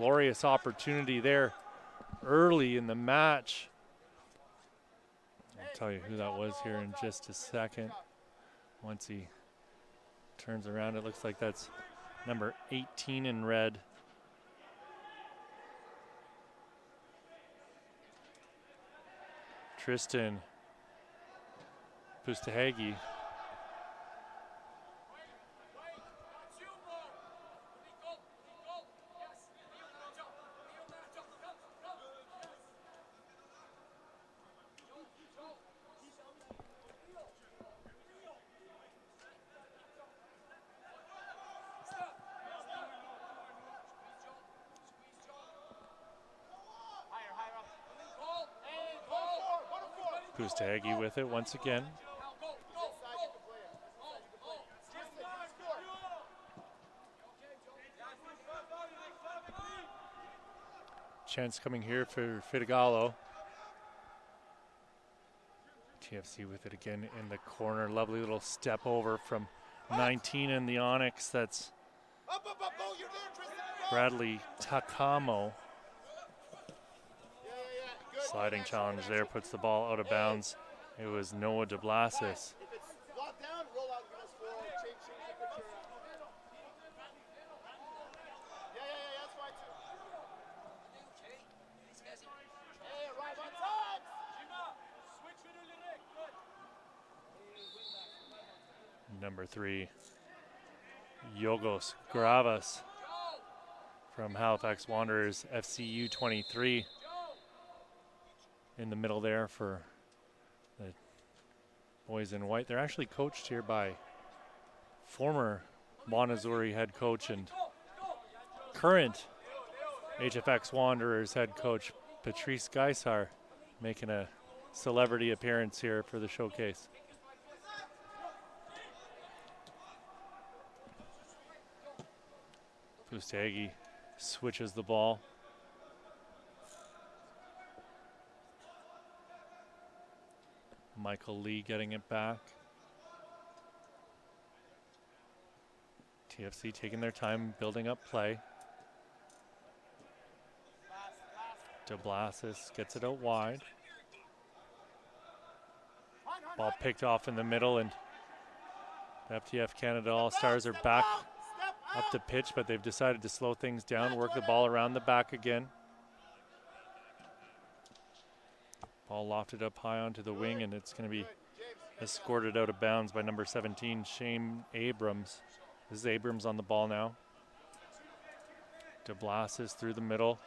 glorious opportunity there early in the match. I'll tell you who that was here in just a second. Once he turns around, it looks like that's number 18 in red. Tristan Pustahegi. Pustahegi with it once again. Chance coming here for Fidegallo. TFC with it again in the corner. Lovely little step over from 19 in the Onyx. That's Bradley Takamo. Sliding challenge there, puts the ball out of bounds. It was Noah DeBlasis. Number 3, Yogos Gravas from Halifax Wanderers, FCU 23. In the middle there for the boys in white. They're actually coached here by former Monazuri head coach and current HFX Wanderers head coach Patrice Geisar, making a celebrity appearance here for the showcase. Pustahegi switches the ball. Michael Lee getting it back. TFC taking their time building up play. DeBlasis gets it out wide. Ball picked off in the middle, and the FTF Canada All-Stars are back up the pitch, but they've decided to slow things down, work the ball around the back again. Ball lofted up high onto the wing, and it's going to be escorted out of bounds by number 17, Shane Abrams. This is Abrams on the ball now. DeBlasis through the middle.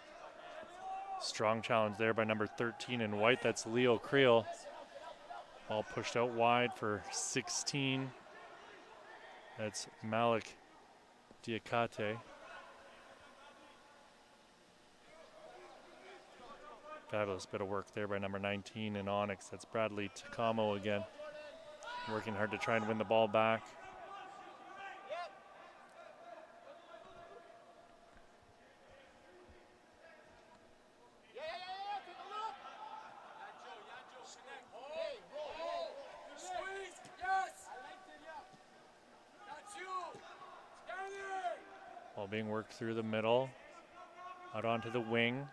Strong challenge there by number 13 in white. That's Leo Creel. Ball pushed out wide for 16. That's Malik Diakate. Fabulous bit of work there by number 19 in Onyx. That's Bradley Takamo again. Working hard to try and win the ball back. Ball being worked through the middle, out onto the wing.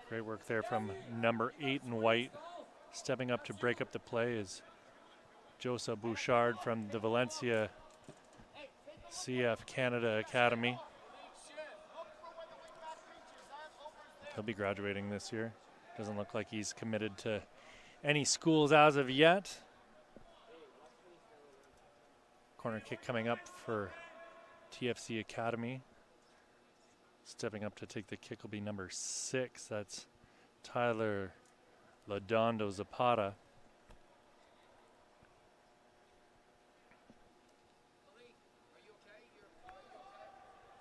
Great work there from number 8 in white. Stepping up to break up the play is Joseph Bouchard from the Valencia CF Canada Academy. He'll be graduating this year. Doesn't look like he's committed to any schools as of yet. Corner kick coming up for TFC Academy. Stepping up to take the kick will be number 6. That's Tyler Ladondo Zapata.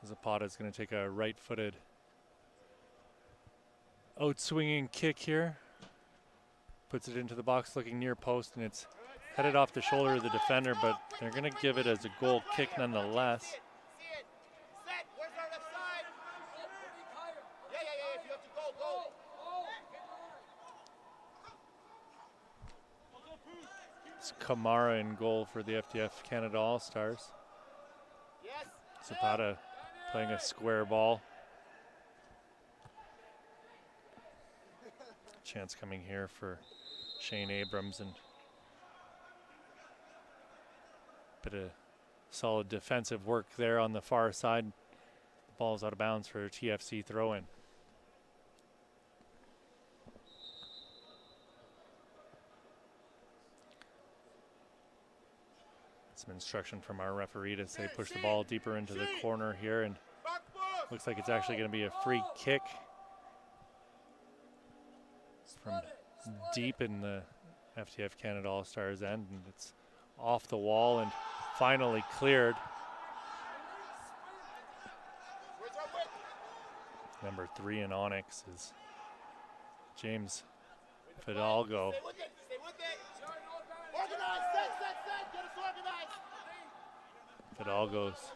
Zapata is going to take a right-footed out-swinging kick here. Puts it into the box looking near post, and it's headed off the shoulder of the defender, but they're going to give it as a goal kick nonetheless. It's Kamara in goal for the FTF Canada All-Stars. Zapata playing a square ball. Chance coming here for Shane Abrams, and bit of solid defensive work there on the far side. The ball's out of bounds for a TFC throw-in. Some instruction from our referee to say push the ball deeper into the corner here, and looks like it's actually going to be a free kick from deep in the FTF Canada All-Stars end, and it's off the wall and finally cleared. Number 3 in Onyx is James Fidalgo. Fidalgo's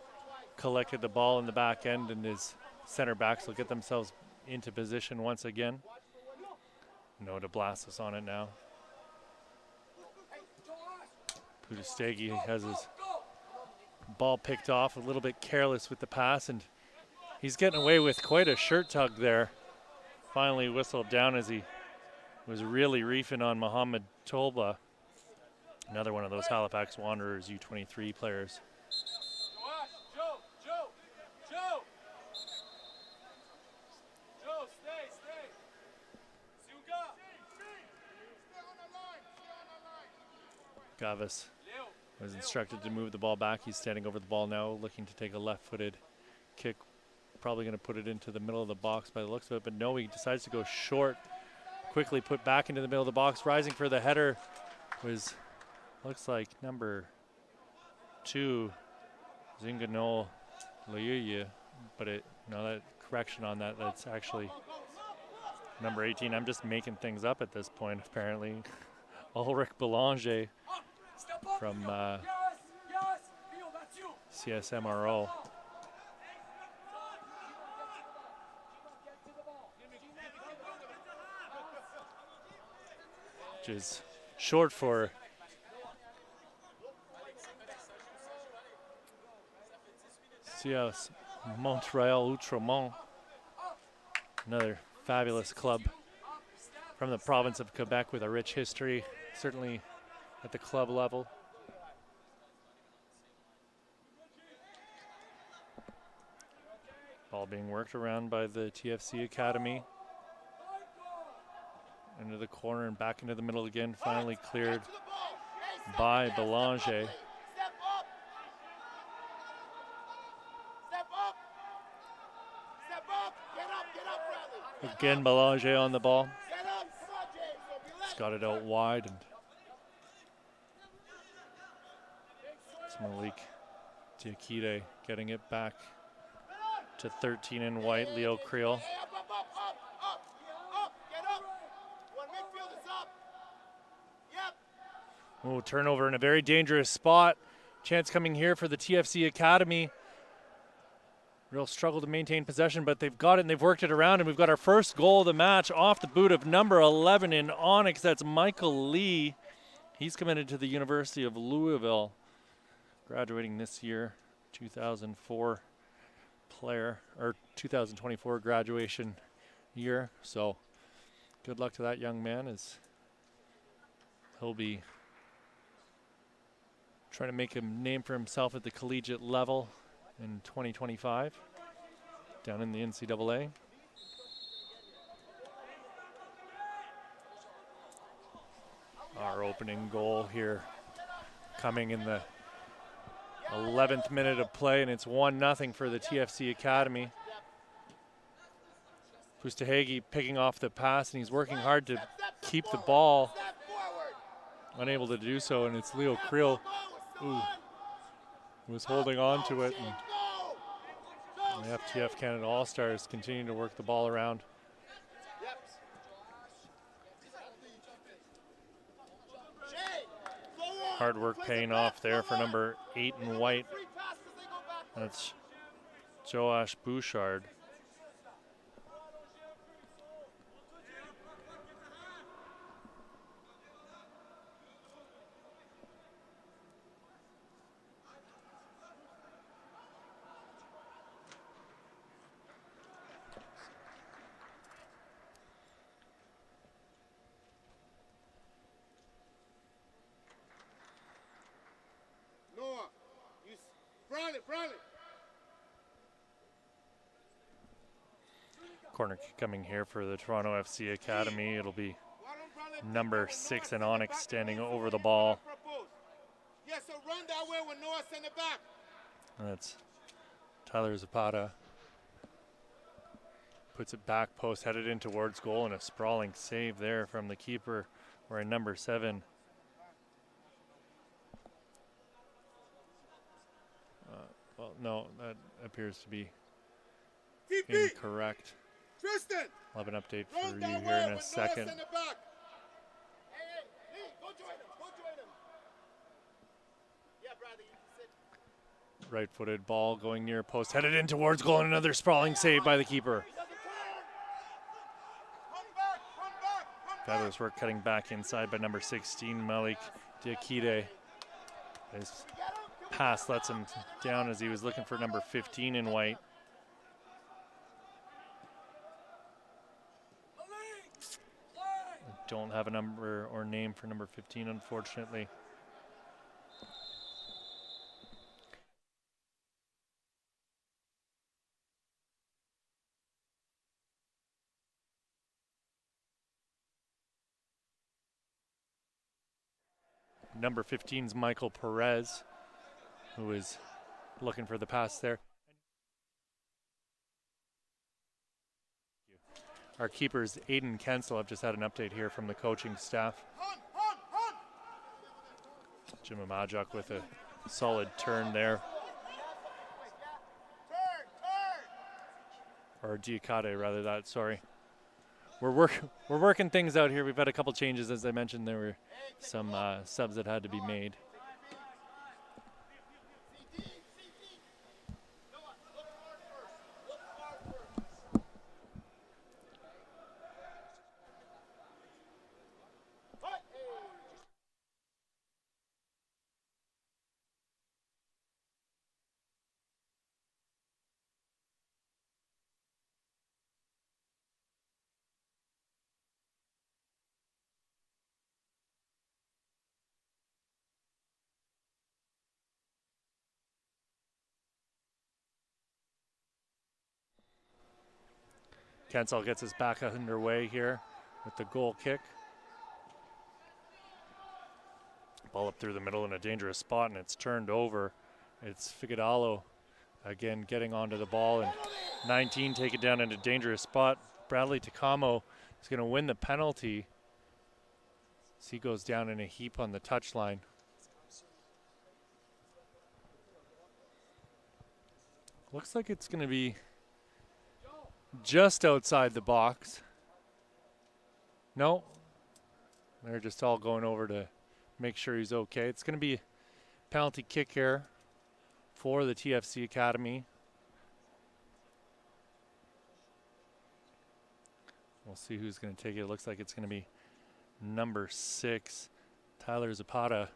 collected the ball in the back end, and his center backs will get themselves into position once again. Noah Blastus on it now. Pudistegi has his ball picked off, a little bit careless with the pass, and he's getting away with quite a shirt tug there. Finally whistled down as he was really reefing on Mohamed Tolba, another one of those Halifax Wanderers U23 players. Gavas was instructed to move the ball back. He's standing over the ball now, looking to take a left-footed kick. Probably going to put it into the middle of the box by the looks of it, but no, he decides to go short. Quickly put back into the middle of the box. Rising for the header was, looks like, number 2, Zingano Layuya, but that correction on that, that's actually number 18. I'm just making things up at this point, apparently. Ulrich Belanger from CSMRO. Which is short for CS Montreal Outremont, another fabulous club from the province of Quebec with a rich history, certainly at the club level. Ball being worked around by the TFC Academy. Into the corner and back into the middle again, finally cleared by Belanger. Again, Belanger on the ball. He's got it out wide, and it's Malik Diakite getting it back to 13 in white, Leo Creel. Oh, turnover in a very dangerous spot. Chance coming here for the TFC Academy. Real struggle to maintain possession, but they've got it and they've worked it around, and we've got our first goal of the match off the boot of number 11 in Onyx. That's Michael Lee. He's committed to the University of Louisville, graduating this year, 2004 player, or 2024 graduation year. So good luck to that young man, as he'll be trying to make a name for himself at the collegiate level in 2025 down in the NCAA. Our opening goal here coming in the 11th minute of play, and it's 1-0 for the TFC Academy. Pustahegi picking off the pass, and he's working hard to keep the ball. Unable to do so, and it's Leo Creel who was holding on to it. And the FTF Canada All-Stars continue to work the ball around. Hard work paying off there for number 8 in white. That's Joash Bouchard. Corner kick coming here for the Toronto FC Academy. It'll be number 6 and Onyx standing over the ball. Yes, so run that way with Noah send it back. That's Tyler Zapata. Puts it back post, headed in towards goal, and a sprawling save there from the keeper, wearing number 7. Well, no, that appears to be incorrect. Tristan, I'll have an update for you here in a second. Right-footed ball going near post, headed in towards goal, and another sprawling save by the keeper. Fabulous work cutting back inside by number 16, Malik Diakite. His pass lets him down as he was looking for number 15 in white. Don't have a number or name for number 15, unfortunately. Number 15's Michael Perez, who is looking for the pass there. Our keeper's Aiden Kensel. I've just had an update here from the coaching staff. Jim Amajak with a solid turn there. Or Diakate, rather, that, sorry. We're working things out here. We've had a couple changes, as I mentioned. There were some subs that had to be made. Kensal gets us back underway here with the goal kick. Ball up through the middle in a dangerous spot, and it's turned over. It's Figueroa again getting onto the ball, and 19 take it down in a dangerous spot. Bradley Takamo is going to win the penalty as he goes down in a heap on the touchline. Looks like it's going to be just outside the box. No, they're just all going over to make sure he's okay. It's going to be a penalty kick here for the TFC Academy. We'll see who's going to take it. It looks like it's going to be number 6, Tyler Zapata,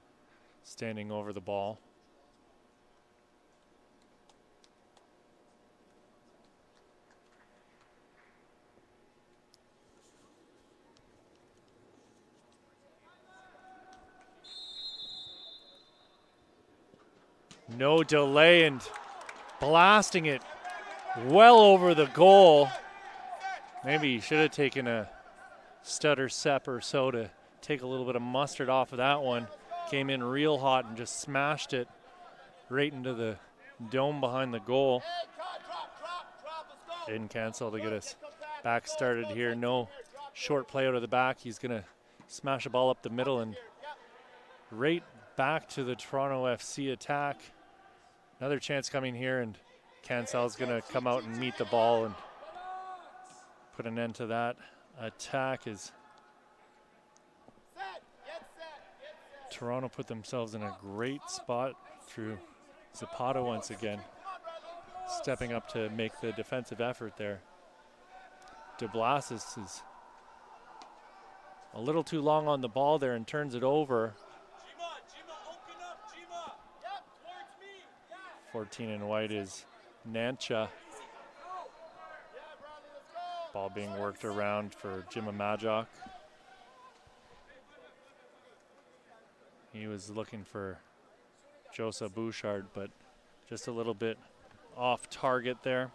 standing over the ball. No delay and blasting it well over the goal. Maybe he should have taken a stutter step or so to take a little bit of mustard off of that one. Came in real hot and just smashed it right into the dome behind the goal. Didn't cancel to get us back started here. No short play out of the back. He's going to smash a ball up the middle and right back to the Toronto FC attack. Another chance coming here, and Cancel's going to come out and meet the ball and put an end to that attack as Toronto put themselves in a great spot through Zapata once again, stepping up to make the defensive effort there. De Blasis is a little too long on the ball there and turns it over. 14 in white is Nancha. Ball being worked around for Jim Amajak. He was looking for Joseph Bouchard, but Just a little bit off target there.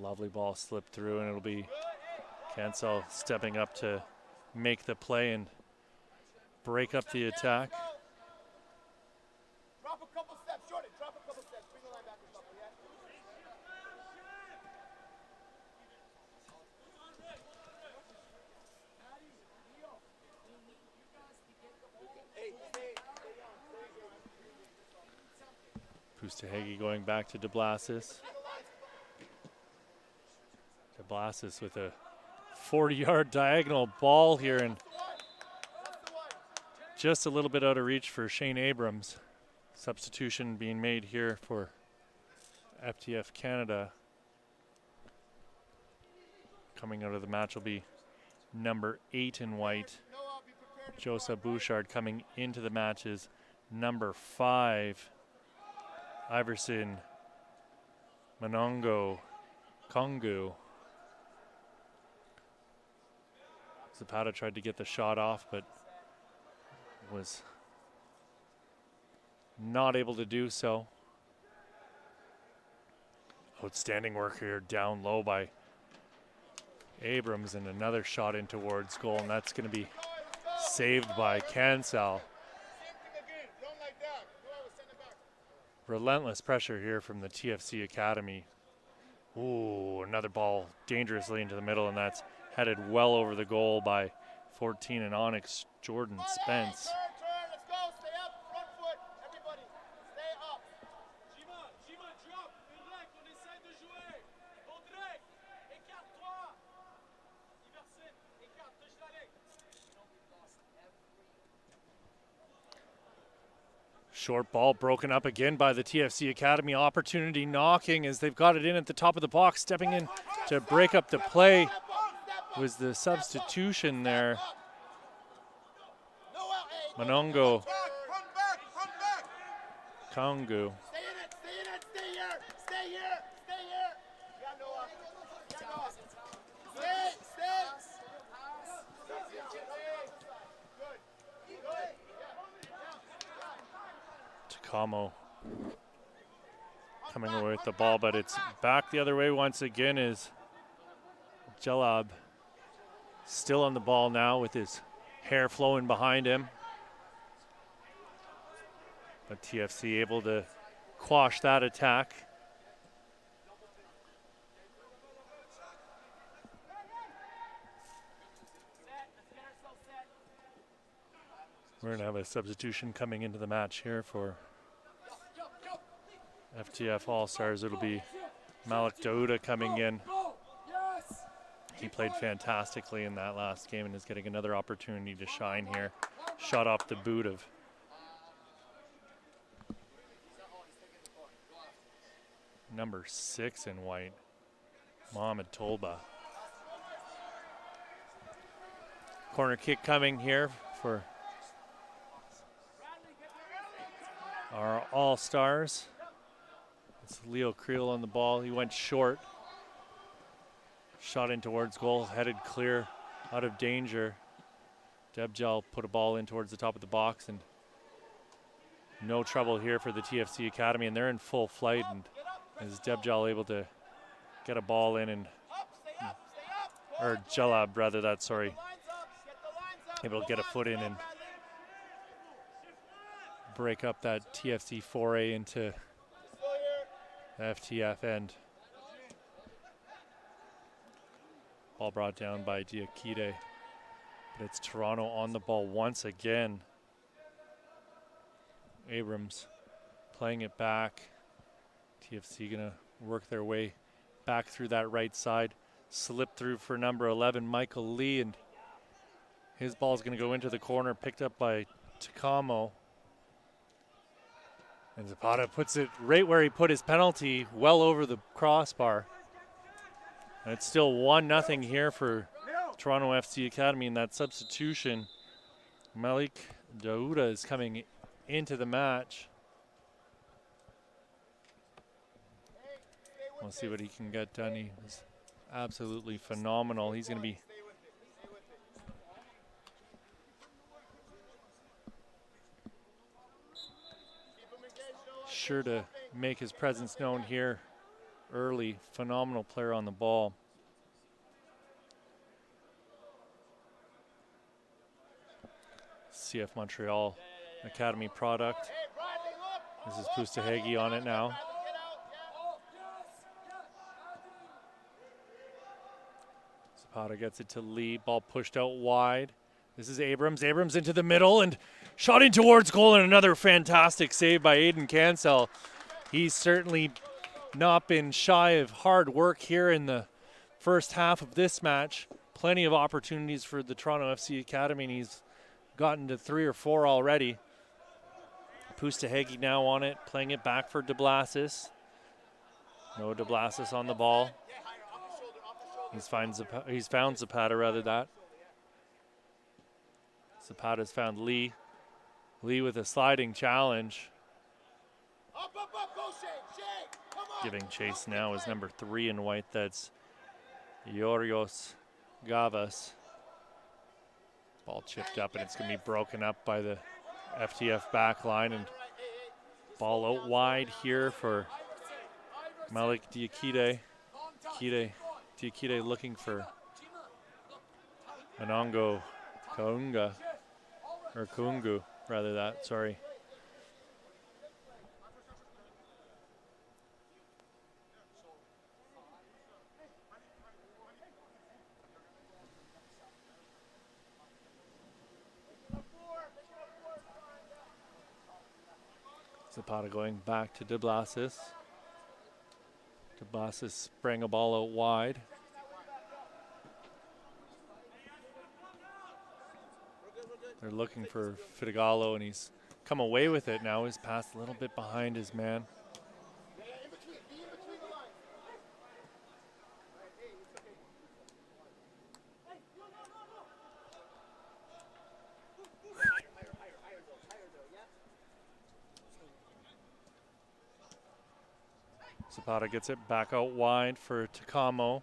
Lovely ball slipped through, and it'll be Cancel stepping up to make the play and break up the attack. Drop a couple steps, Jordan. Drop a couple steps. Bring the linebackers up, yeah? Pustahegi going back to DeBlasis. DeBlasis with a 40-yard diagonal ball here, and just a little bit out of reach for Shane Abrams. Substitution being made here for FTF Canada. Coming out of the match will be number 8 in white. Joseph Bouchard coming into the match is number 5. Iverson Manongo Kongu. Zapata tried to get the shot off, but was not able to do so. Outstanding work here down low by Abrams, and another shot in towards goal, and that's going to be saved by Cancel. Relentless pressure here from the TFC Academy. Ooh, another ball dangerously into the middle, and that's headed well over the goal by 14 in Onyx, Jordan Spence. Let's go. Stay up. Front foot. Everybody. Stay up. Jima, drop. Direct. On essaie de jouer. Audrey. Écarte-toi. Iverson. Écarte. Touche la ligne. Short ball broken up again by the TFC Academy. Opportunity knocking as they've got it in at the top of the box. Stepping in to break up the play was the substitution there. Manongo Kongu. Stay in it. Stay in it. Stay here. Stay here. Stay here. Yeah, Noah. Yeah, Noah. Stay. Good. Takamo coming away with the ball, but it's back the other way once again is Jalab. Still on the ball now with his hair flowing behind him. But TFC able to quash that attack. We're going to have a substitution coming into the match here for FTF All-Stars. It'll be Malik Dauda coming in. He played fantastically in that last game and is getting another opportunity to shine here. Shot off the boot of number 6 in white, Mohamed Tolba. Corner kick coming here for our All-Stars. It's Leo Creel on the ball. He went short. Shot in towards goal, headed clear, out of danger. Debjal put a ball in towards the top of the box, and no trouble here for the TFC Academy, and they're in full flight, and is Debjal able to get a ball in, and or Jalab rather, that's sorry, able to get a foot in and break up that TFC foray into the FTF end. Ball brought down by Diakite, but it's Toronto on the ball once again. Abrams playing it back. TFC gonna work their way back through that right side. Slip through for number 11, Michael Lee, and his ball's gonna go into the corner, picked up by Takamo. And Zapata puts it right where he put his penalty, well over the crossbar. And it's still 1-0 here for Toronto FC Academy, and that substitution, Malik Dauda, is coming into the match. Hey, stay We'll see what he can get done. He was absolutely phenomenal. He's going to be sure to make his presence known here early. Phenomenal player on the ball. CF Montreal Academy product. This is Pustahegi on it now. Zapata gets it to Lee. Ball pushed out wide. This is Abrams. Abrams into the middle and shot in towards goal, and another fantastic save by Aiden Cancel. He's certainly not been shy of hard work here in the first half of this match. Plenty of opportunities for the Toronto FC Academy, and he's gotten to 3 or 4 already. Pustahegi now on it, playing it back for DeBlasis. No DeBlasis on the ball. He's found Zapata, rather that. Zapata's found Lee. Lee with a sliding challenge. Giving chase now is number 3 in white. That's Yorios Gavas. Ball chipped up, and it's going to be broken up by the FTF back line. And ball out wide here for Malik Diakite. Diakite looking for Anongo Kaunga, or Kungu, rather that, sorry. Zapata going back to DeBlasis. DeBlasis sprang a ball out wide. They're looking for Fidegallo, and he's come away with it now. He's passed a little bit behind his man. Zapata gets it back out wide for Takamo.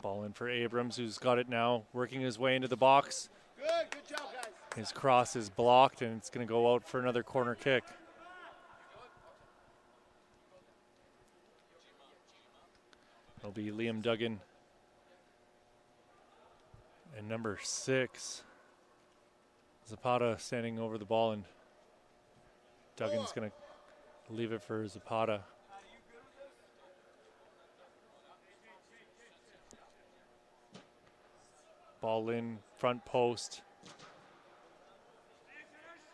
Ball in for Abrams, who's got it now, working his way into the box. Good job, guys. His cross is blocked, and it's going to go out for another corner kick. It'll be Liam Duggan and number 6. Zapata standing over the ball, and Duggan's going to leave it for Zapata. Ball in, front post.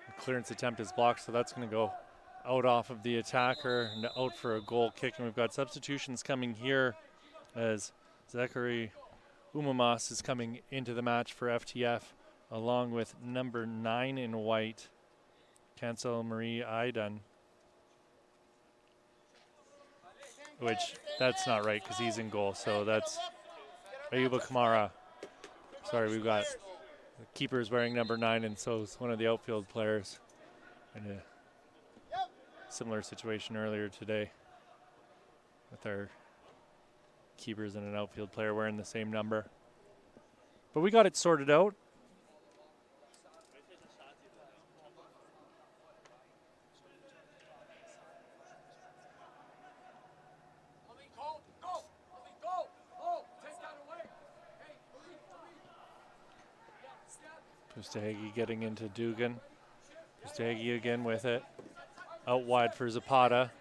The clearance attempt is blocked, so that's going to go out off of the attacker and out for a goal kick. And we've got substitutions coming here as Zachary Umamas is coming into the match for FTF, along with number 9 in white, Cancel Marie Aidan. Which, that's not right because he's in goal, so that's Ayuba Kamara. Sorry, we've got the keeper's wearing number 9, and so is one of the outfield players in a similar situation earlier today with our keepers and an outfield player wearing the same number. But we got it sorted out. Pustahegi getting into Dugan. Pustahegi again with it. Out wide for Zapata.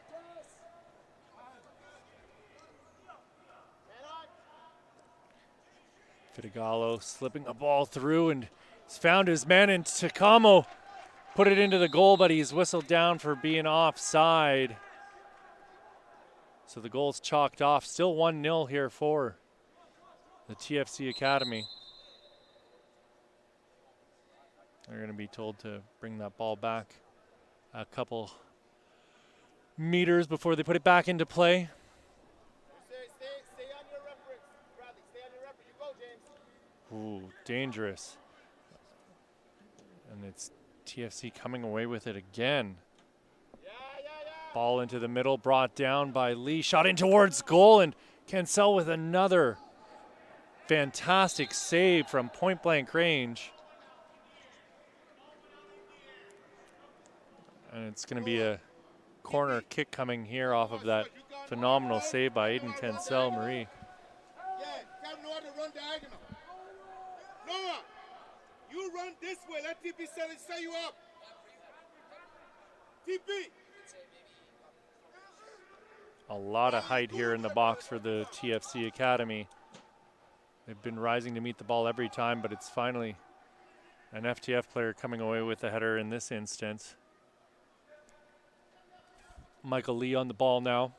Fidegallo slipping a ball through, and he's found his man, and Takamo put it into the goal, but he's whistled down for being offside. So the goal's chalked off. Still 1-0 here for the TFC Academy. They're going to be told to bring that ball back a couple meters before they put it back into play. Stay on your reference, Bradley. Stay on your reference. You go, James. Ooh, dangerous. And it's TFC coming away with it again. Yeah. Ball into the middle, brought down by Lee. Shot in towards goal, and Cancel with another fantastic save from point-blank range. And it's going to be a corner kick coming here off of that phenomenal save by Aiden Cancel, Marie. Yeah, tell Noah to run diagonal. Noah, you run this way. Let TP set you up. TP. A lot of height here in the box for the TFC Academy. They've been rising to meet the ball every time, but it's finally an FTF player coming away with the header in this instance. Michael Lee on the ball now.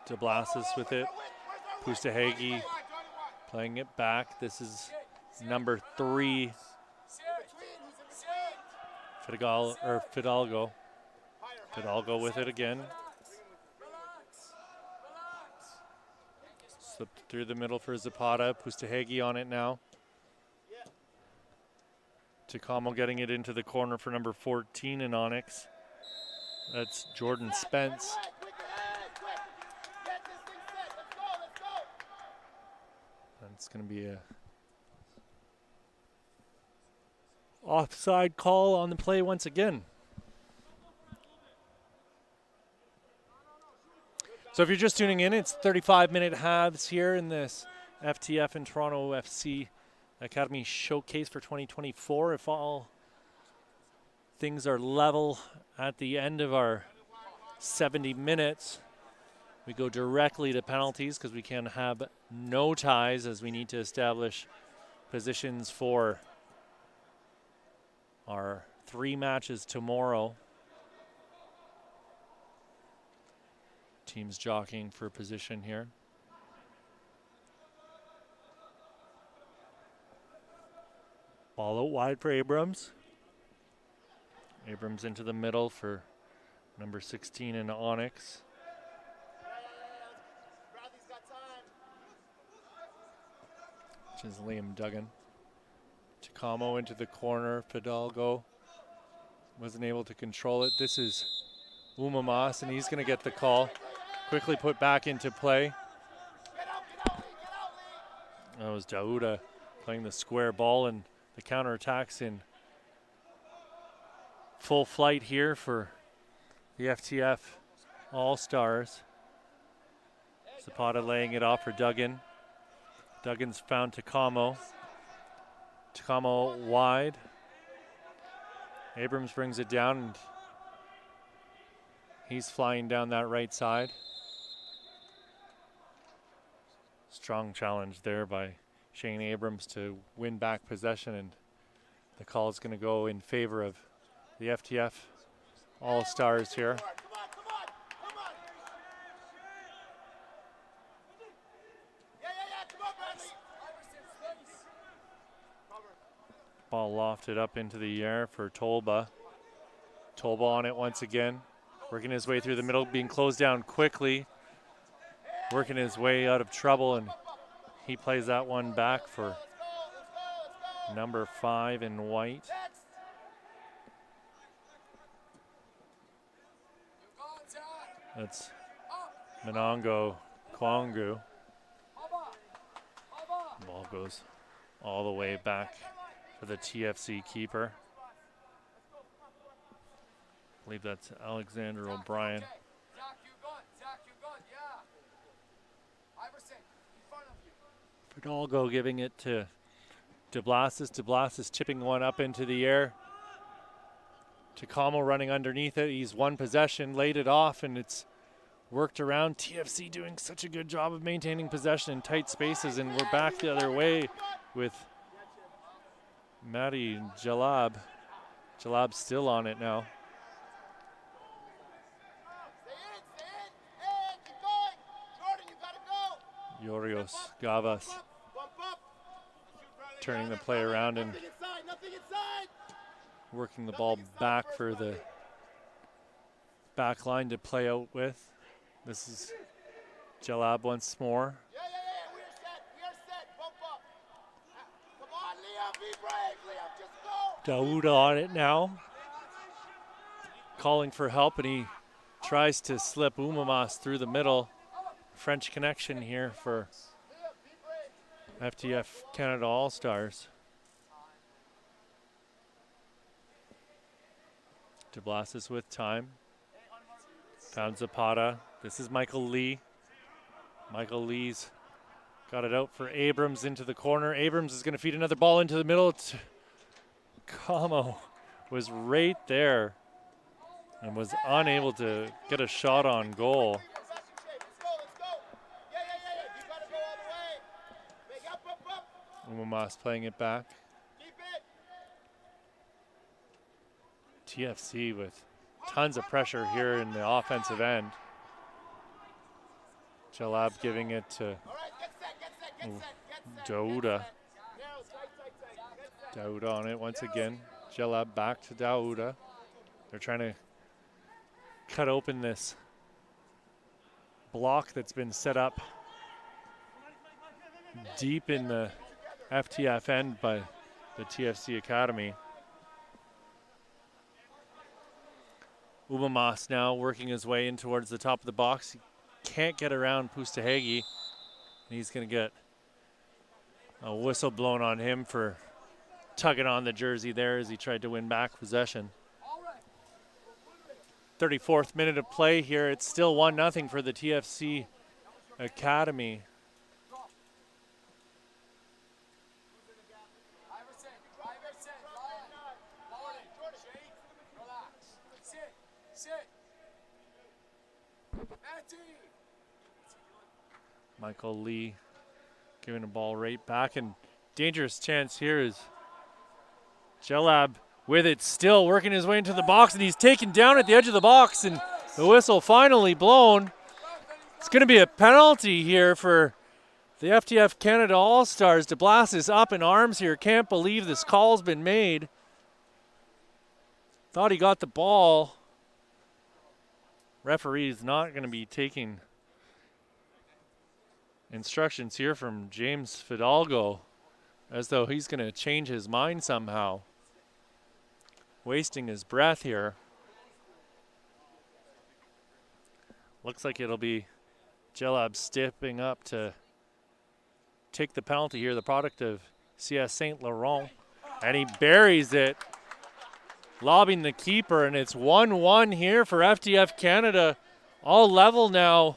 DeBlasis with it. Pustahegi playing it back. This is number 3. Fidalgo. Fidalgo with it again. Slipped through the middle for Zapata. Pustahegi on it now. Takamo getting it into the corner for number 14 in Onyx. That's Jordan Spence. And it's going to be a offside call on the play once again. So if you're just tuning in, it's 35-minute halves here in this FTF and Toronto FC Academy Showcase for 2024. If all things are level at the end of our 70 minutes, we go directly to penalties because we can have no ties as we need to establish positions for our 3 matches tomorrow. Teams jockeying for position here. Ball out wide for Abrams. Abrams into the middle for number 16 in Onyx. Which is Liam Duggan. Takamo into the corner. Fidalgo wasn't able to control it. This is Umamas, and he's going to get the call. Quickly put back into play. That was Dauda playing the square ball, and the counterattacks in full flight here for the FTF All-Stars. Zapata laying it off for Duggan. Duggan's found Takamo. Takamo wide. Abrams brings it down, and he's flying down that right side. Strong challenge there by Shane Abrams to win back possession, and the call is going to go in favor of the FTF All-Stars here. Ball lofted up into the air for Tolba. Tolba on it once again. Working his way through the middle, being closed down quickly. Working his way out of trouble, and he plays that one back for number 5 in white. That's Manongo Kwangu. Ball goes all the way back for the TFC keeper. I believe that's Alexander O'Brien. Fidalgo giving it to DeBlasis. DeBlasis chipping one up into the air. Takamo running underneath it. He's won possession, laid it off, and it's worked around. TFC doing such a good job of maintaining possession in tight spaces, and we're back the other way with Matty Jalab. Jalab's still on it now. Yorios Gavas turning the play around and working the ball back for the back line to play out with. This is Jalab once more. Dauda on it now. calling for help, and he tries to slip Umamas through the middle. French connection here for FTF Canada All-Stars. DeBlasis with time. Found Zapata. This is Michael Lee. Michael Lee's got it out for Abrams into the corner. Abrams is going to feed another ball into the middle. Como was right there and was unable to get a shot on goal. Umamas playing it back. TFC with tons of pressure here in the offensive end. Jalab giving it to Dauda. Dauda on it once again. Jalab back to Dauda. They're trying to cut open this block that's been set up deep in the FTF end by the TFC Academy. Umamas now working his way in towards the top of the box. He can't get around Pustahegi. He's going to get a whistle blown on him for tugging on the jersey there as he tried to win back possession. 34th minute of play here. It's still 1-0 for the TFC Academy. Michael Lee giving the ball right back, and dangerous chance here is Jalab with it still working his way into the box, and he's taken down at the edge of the box, and the whistle finally blown. It's going to be a penalty here for the FTF Canada All-Stars. DeBlasis up in arms here. Can't believe this call's been made. Thought he got the ball. Referee's not going to be taking instructions here from James Fidalgo, as though he's going to change his mind somehow. Wasting his breath here. Looks like it'll be Jalab stepping up to take the penalty here, the product of CS Saint Laurent. And he buries it, lobbing the keeper, and it's 1-1 here for FTF Canada. All level now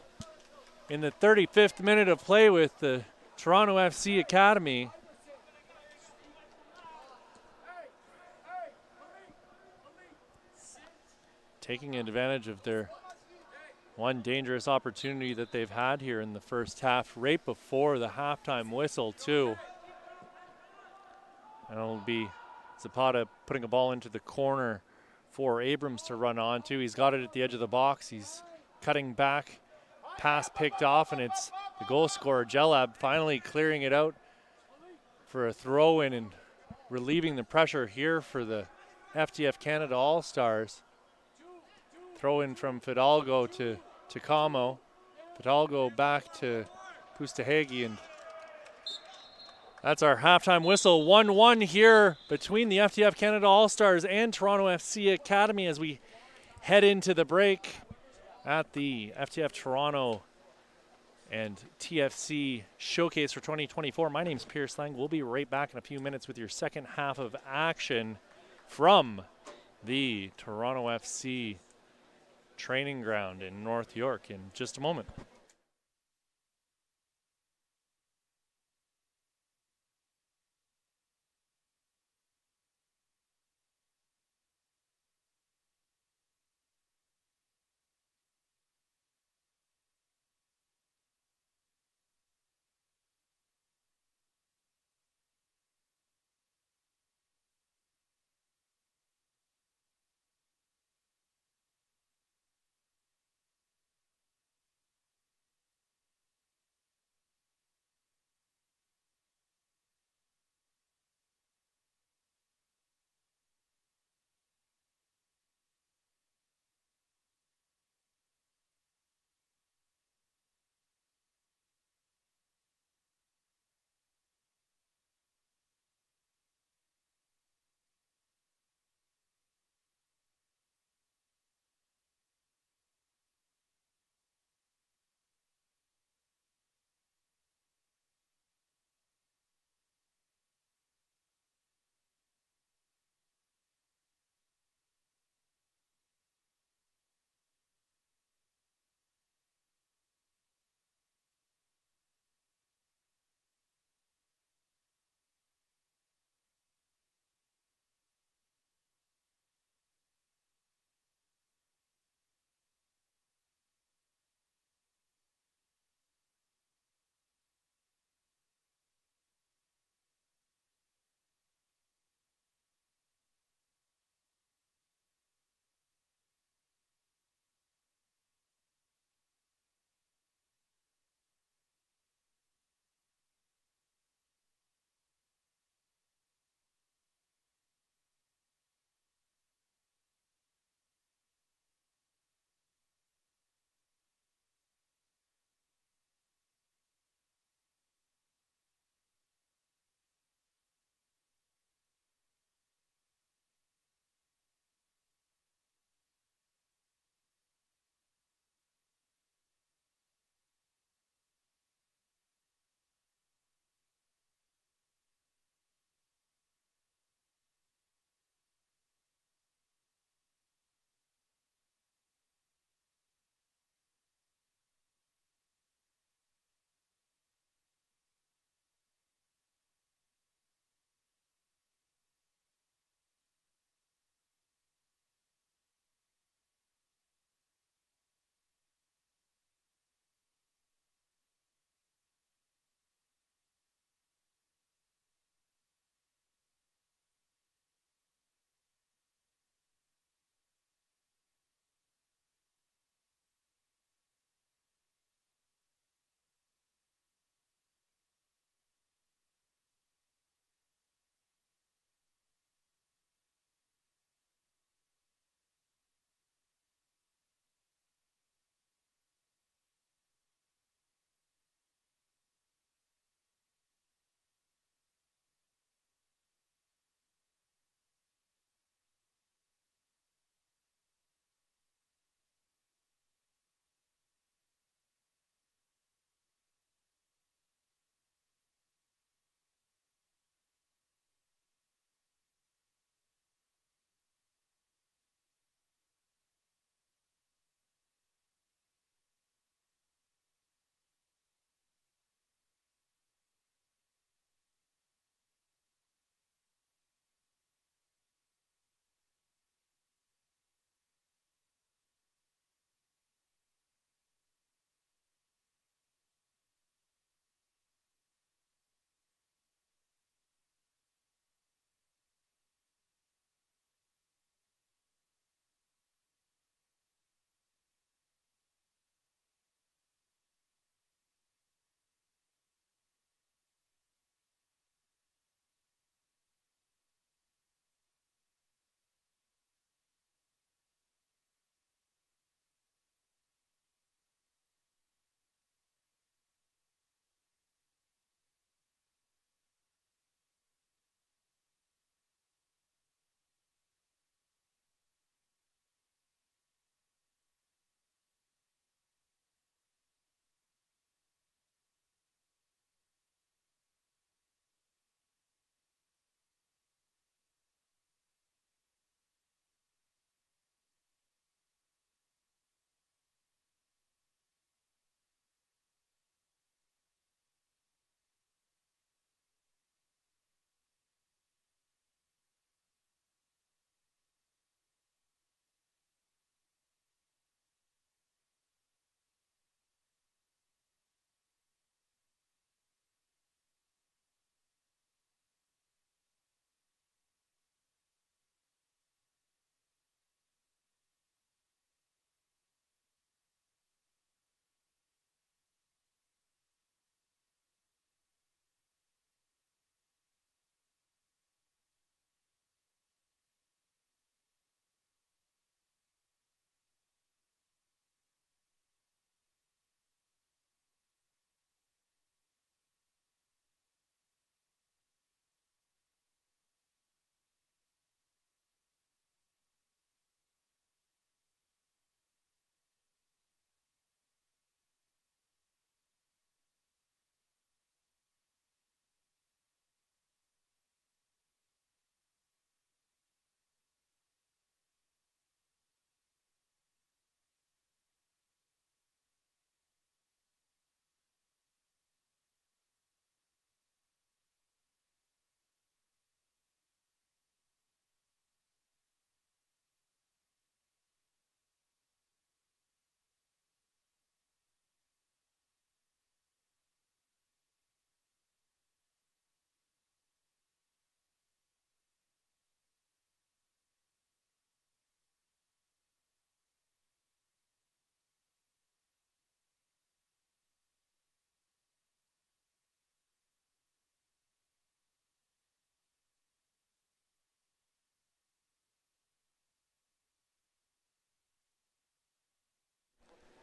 in the 35th minute of play with the Toronto FC Academy. Taking advantage of their one dangerous opportunity that they've had here in the first half, right before the halftime whistle too. And it'll be Zapata putting a ball into the corner for Abrams to run onto. He's got it at the edge of the box. He's cutting back. Pass picked off, and it's the goal scorer, Jalab, finally clearing it out for a throw-in and relieving the pressure here for the FTF Canada All-Stars. Throw-in from Fidalgo to Como. Fidalgo back to Pustahegi, and that's our halftime whistle. 1-1 here between the FTF Canada All-Stars and Toronto FC Academy as we head into the break at the FTF Toronto and TFC Showcase for 2024. My name's Pierce Lang. We'll be right back in a few minutes with your second half of action from the Toronto FC training ground in North York in just a moment.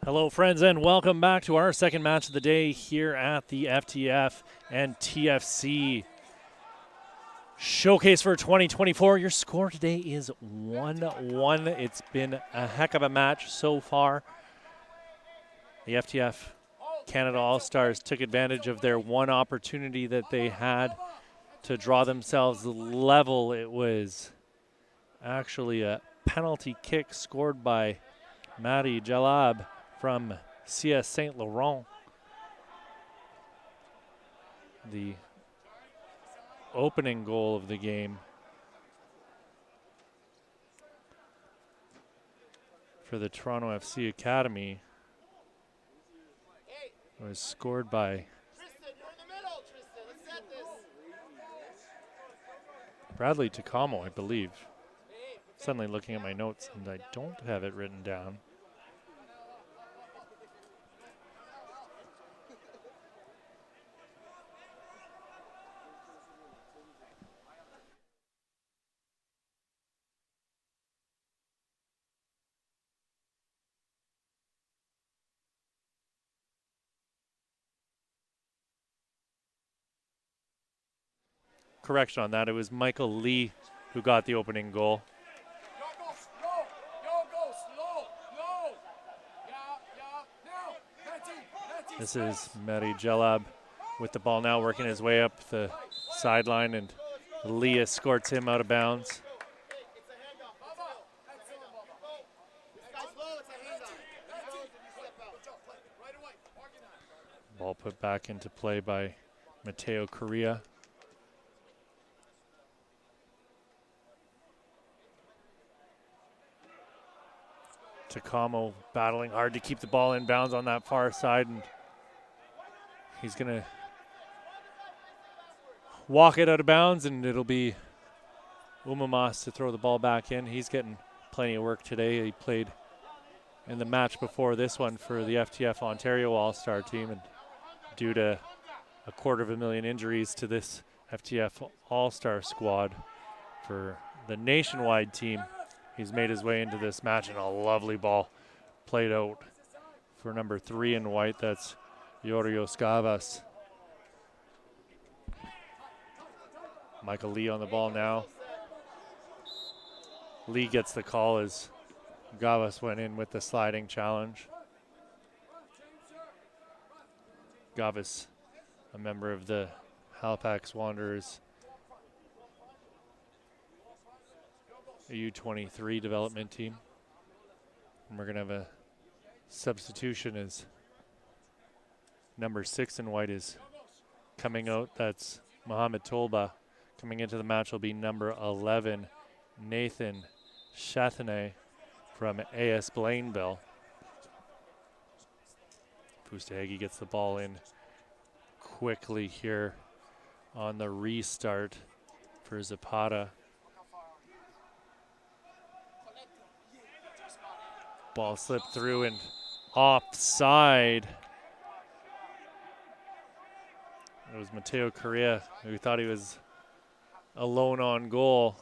Hello, friends, and welcome back to our second match of the day here at the FTF and TFC Showcase for 2024. Your score today is 1-1. It's been a heck of a match so far. The FTF Canada All-Stars took advantage of their one opportunity that they had to draw themselves level. It was actually a penalty kick scored by Mari Jalab from CS Saint Laurent. The opening goal of the game for the Toronto FC Academy was scored by Bradley Takamo, I believe. Suddenly looking at my notes and I don't have it written down. Correction on that, it was Michael Lee who got the opening goal. This is Mari Jalab with the ball now, working his way up the sideline, and Lee escorts him out of bounds. Ball put back into play by Mateo Correa. Takamo battling hard to keep the ball in bounds on that far side, and he's going to walk it out of bounds, and it'll be Umamas to throw the ball back in. He's getting plenty of work today. He played in the match before this one for the FTF Ontario All-Star team, and due to 250,000 injuries to this FTF All-Star squad for the nationwide team, he's made his way into this match, and a lovely ball played out for number 3 in white. That's Yorios Gavas. Michael Lee on the ball now. Lee gets the call as Gavas went in with the sliding challenge. Gavas, a member of the Halifax Wanderers U23 development team. And we're going to have a substitution as number 6 in white is coming out. That's Mohamed Tolba. Coming into the match will be number 11, Nathan Chathane from AS Blainville. Pustahegi gets the ball in quickly here on the restart for Zapata. Ball slipped through and offside. It was Mateo Correa who thought he was alone on goal.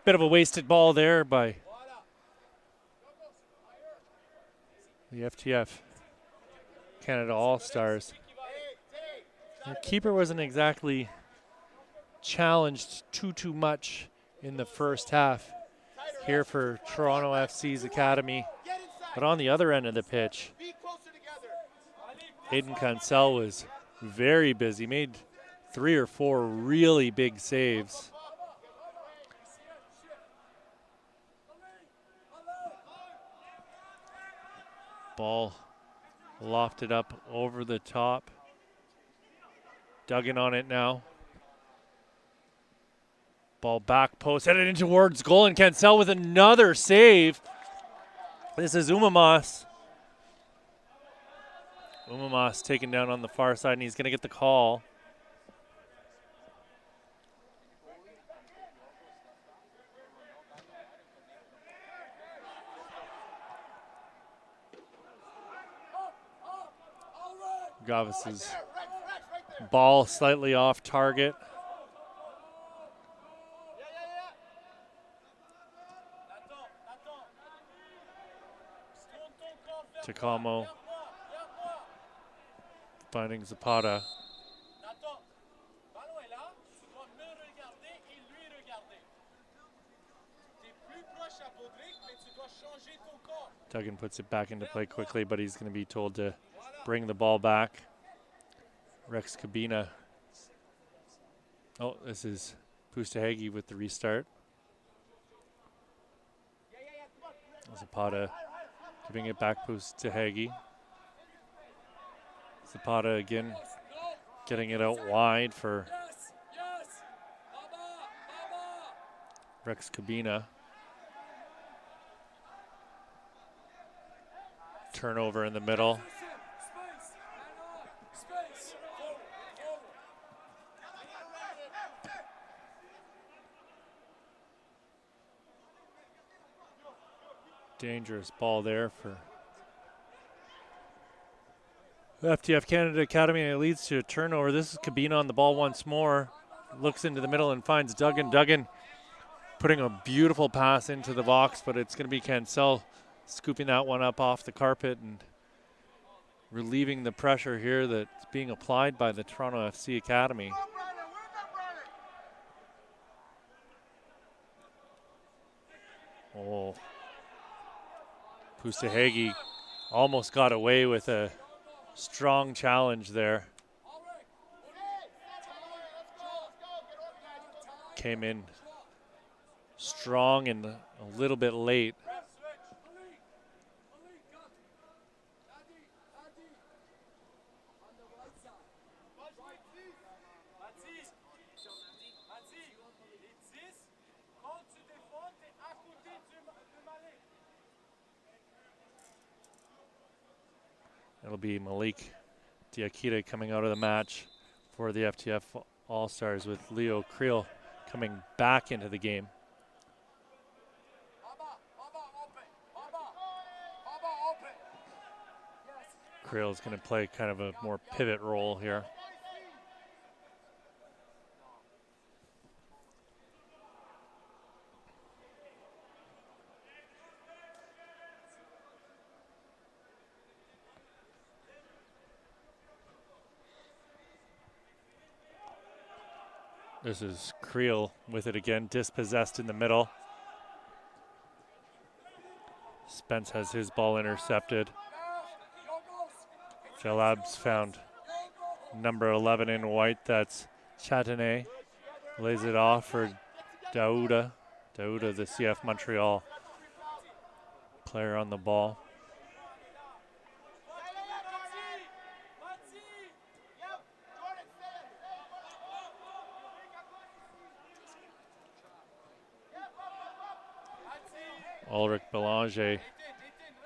Bit of a wasted ball there by the FTF Canada All-Stars. The keeper wasn't exactly challenged too much in the first half here for Toronto FC's Academy. But on the other end of the pitch, Hayden Cancel was very busy, made 3 or 4 really big saves. Ball lofted up over the top. Duggan on it now. Ball back post, headed in towards goal, and Cancel with another save. This is Umamas. Umamas taken down on the far side, and he's going to get the call. Gavis's ball slightly off target. Takamo finding Zapata. Duggan puts it back into play quickly, but he's going to be told to bring the ball back. Rex Cabina. Oh, this is Pustahegi with the restart. Zapata giving it back Pustahegi. Zapata again getting it out wide for Rex Cabina. Turnover in the middle. Dangerous ball there for FTF Canada Academy, and it leads to a turnover. This is Cabina on the ball once more. Looks into the middle and finds Duggan. Duggan putting a beautiful pass into the box, but it's going to be Cancel scooping that one up off the carpet and relieving the pressure here that's being applied by the Toronto FC Academy. Oh, Pustahegi almost got away with a strong challenge there. Came in strong and a little bit late. It'll be Malik Diakite coming out of the match for the FTF All-Stars, with Leo Creel coming back into the game. Creel is going to play kind of a more pivot role here. This is Creel with it again, dispossessed in the middle. Spence has his ball intercepted. Jalab's found number 11 in white, that's Chatanet. Lays it off for Dauda. Dauda, the CF Montreal player on the ball. Ulrich Belanger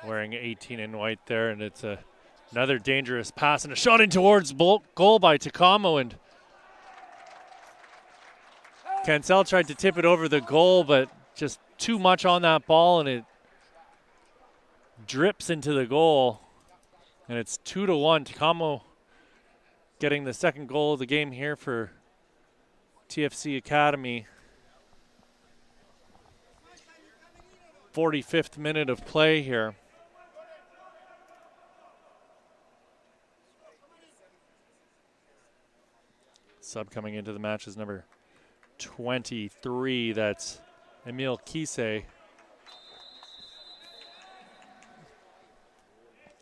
wearing 18 in white there, and it's another dangerous pass and a shot in towards goal by Takamo, and Cancel tried to tip it over the goal, but just too much on that ball, and it drips into the goal, and it's 2-1. Takamo getting the second goal of the game here for TFC Academy. 45th minute of play here. Sub coming into the match is number 23. That's Emile Kise.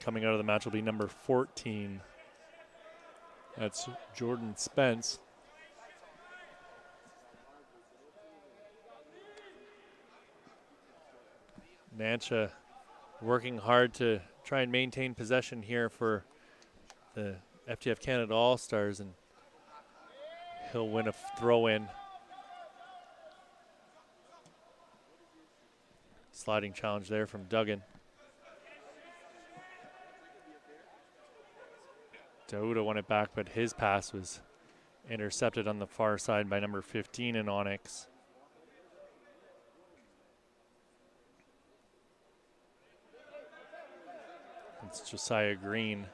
Coming out of the match will be number 14. That's Jordan Spence. Nancha working hard to try and maintain possession here for the FTF Canada All-Stars, and he'll win a throw-in. Sliding challenge there from Duggan. Dauda won it back, but his pass was intercepted on the far side by number 15 in Onyx. It's Josiah Green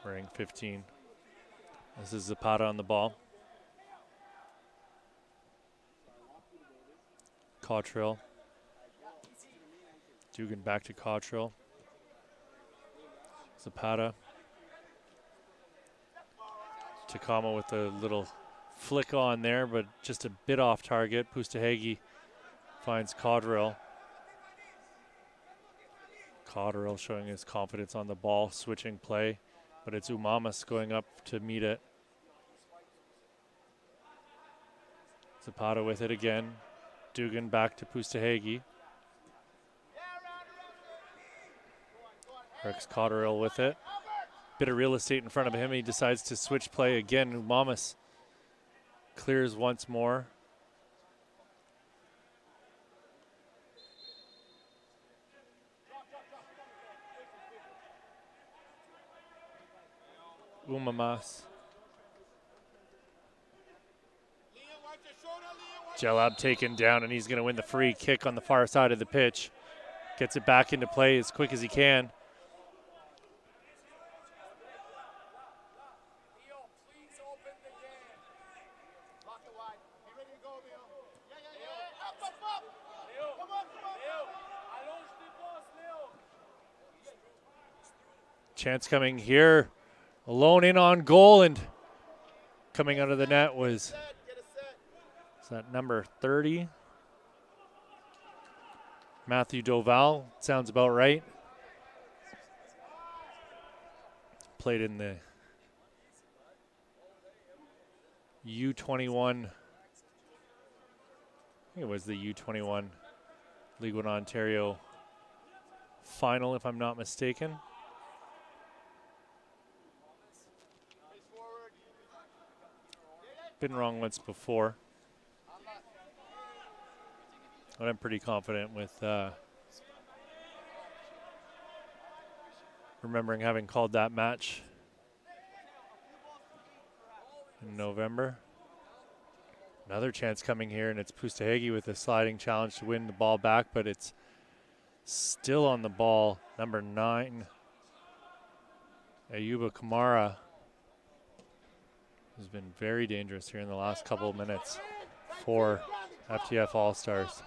wearing 15. This is Zapata on the ball. Cottrell. Dugan back to Cottrell. Zapata. Takama with a little flick on there, but just a bit off target. Pustahegi finds Cottrell. Cottrell showing his confidence on the ball, switching play, but it's Umamas going up to meet it. Zapata with it again. Dugan back to Pustahegi. Rex Cottrell with it. Bit of real estate in front of him. He decides to switch play again. Umamas clears once more. Umamas. Jalab taken down, and he's going to win the free kick on the far side of the pitch. Gets it back into play as quick as he can. Chance coming here. Alone in on goal, and coming out of the net was, is that number 30? Matthew Doval, sounds about right. Played in the U21, I think it was the U21 League One Ontario final, if I'm not mistaken. Been wrong once before, but I'm pretty confident with remembering having called that match in November. Another chance coming here, and it's Pustahegi with a sliding challenge to win the ball back, but it's still on the ball. Number 9, Ayuba Kamara, has been very dangerous here in the last couple of minutes for FTF All-Stars.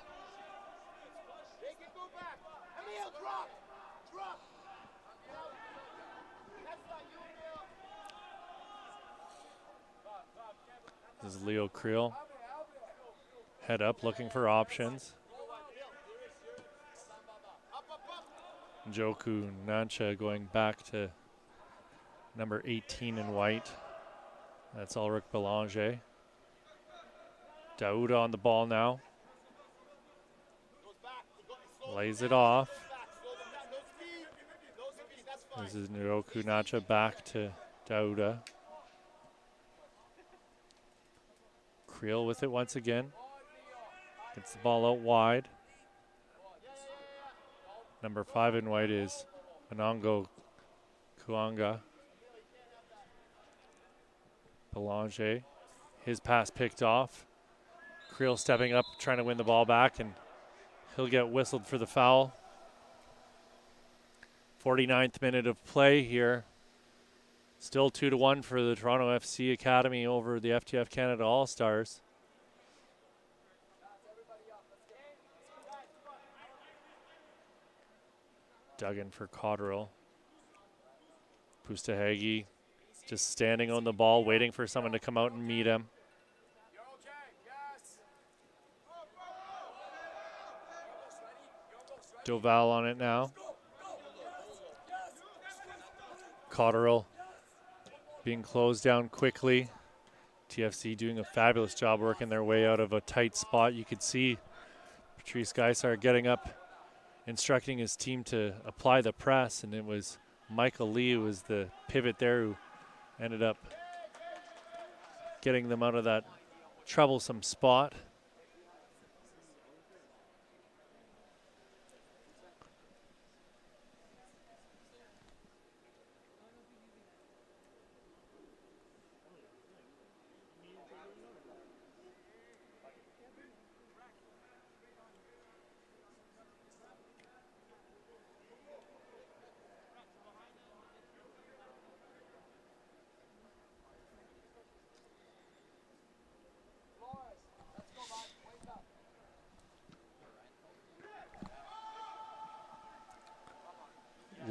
This is Leo Creel. Head up, looking for options. Joku Nancha going back to number 18 in white. That's Ulrich Belanger. Dauda on the ball now. Lays it off. This is Niroku Nacha back to Dauda. Creel with it once again. Gets the ball out wide. Number 5 in white is Anongo Kuanga. Belanger, his pass picked off. Creel stepping up, trying to win the ball back, and he'll get whistled for the foul. 49th minute of play here. Still 2-1 for the Toronto FC Academy over the FTF Canada All-Stars. Duggan for Cottrell. Pustahegi just standing on the ball, waiting for someone to come out and meet him. Doval on it now. Cottrell being closed down quickly. TFC doing a fabulous job working their way out of a tight spot. You could see Patrice Geisar getting up, instructing his team to apply the press, and it was Michael Lee who was the pivot there who ended up getting them out of that troublesome spot.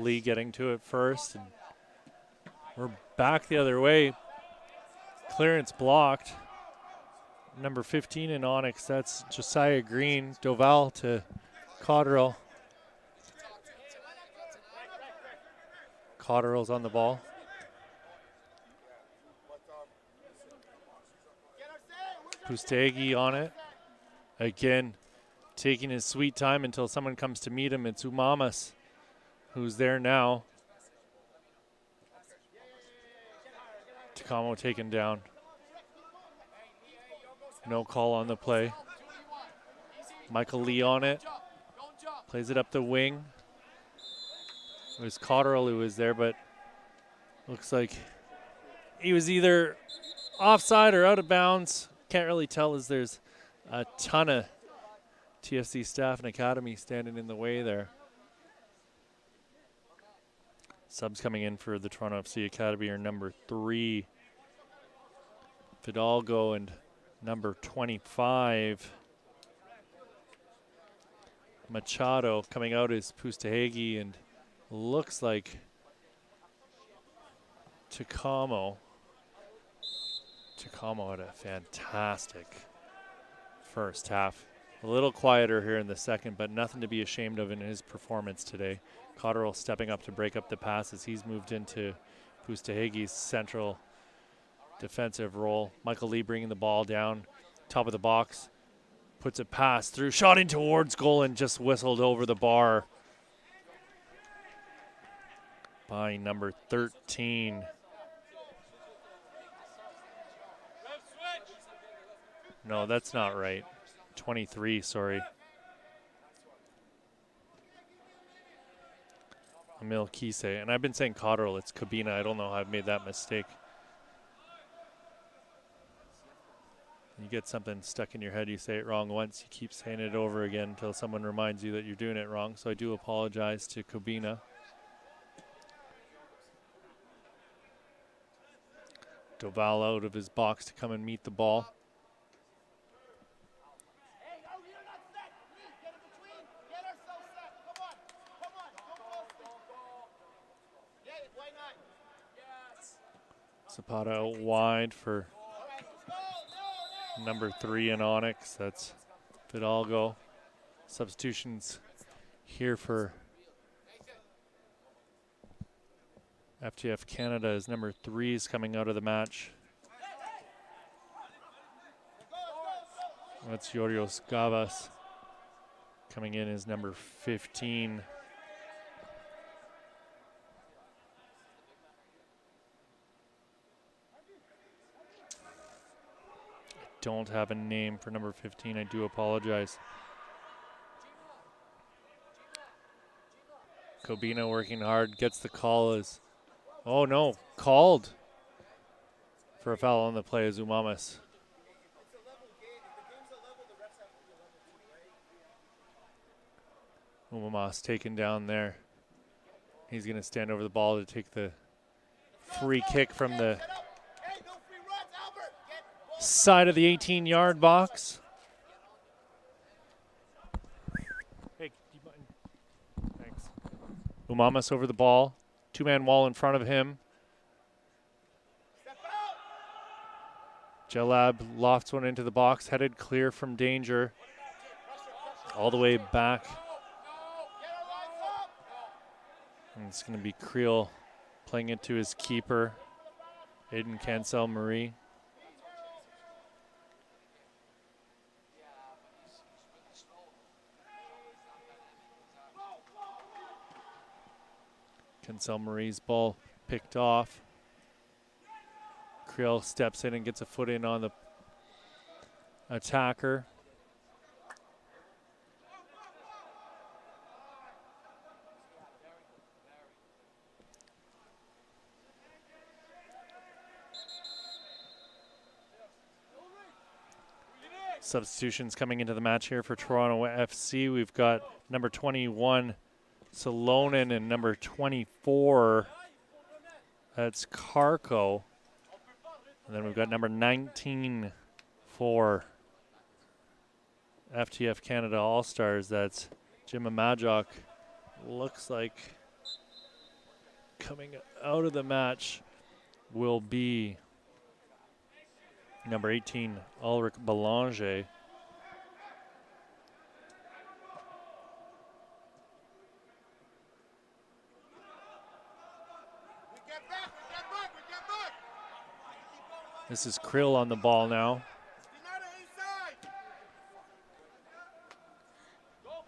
Lee getting to it first. And we're back the other way. Clearance blocked. Number 15 in Onyx, that's Josiah Green. Doval to Cotterill. Cotterill's on the ball. Pustegi on it. Again, taking his sweet time until someone comes to meet him. It's Umamas, who's there now. Takamo taken down. No call on the play. Michael Lee on it. Plays it up the wing. It was Cotterill who was there, but looks like he was either offside or out of bounds. Can't really tell as there's a ton of TFC staff and academy standing in the way there. Subs coming in for the Toronto FC Academy are number 3, Fidalgo, and number 25, Machado. Coming out is Pustahegi, and looks like Takamo. Takamo had a fantastic first half. A little quieter here in the second, but nothing to be ashamed of in his performance today. Cotterill stepping up to break up the passes. He's moved into Pustahegi's central defensive role. Michael Lee bringing the ball down, top of the box, puts it past through, shot in towards goal and just whistled over the bar by number 13. No, that's not right. 23, sorry. Emil Kise. And I've been saying Cotterill, it's Cabina. I don't know how I've made that mistake. You get something stuck in your head, you say it wrong once, you keep saying it over again until someone reminds you that you're doing it wrong. So I do apologize to Cabina. Doval out of his box to come and meet the ball. Zapata out wide for number 3 in Onyx. That's Fidalgo. Substitutions here for FTF Canada as number 3 is coming out of the match. That's Yorios Gavas. Coming in as number 15. Don't have a name for number 15. I do apologize. Kobina working hard, gets the call as, oh no, called for a foul on the play as Umamas. Umamas taken down there. He's going to stand over the ball to take the free kick from the side of the 18-yard box. Hey, thanks. Umamas over the ball. 2-man wall in front of him. Jalab lofts one into the box, headed clear from danger. All the way back. And it's going to be Creel playing it to his keeper, Aiden Cancel-Marie. Cancel-Marie's ball picked off. Creel steps in and gets a foot in on the attacker. Substitutions coming into the match here for Toronto FC. We've got number 21, Salonen, and number 24, that's Karko. And then we've got number 19 for FTF Canada All-Stars. That's Jim Majok. Looks like coming out of the match will be number 18, Ulrich Belanger. This is Krill on the ball now.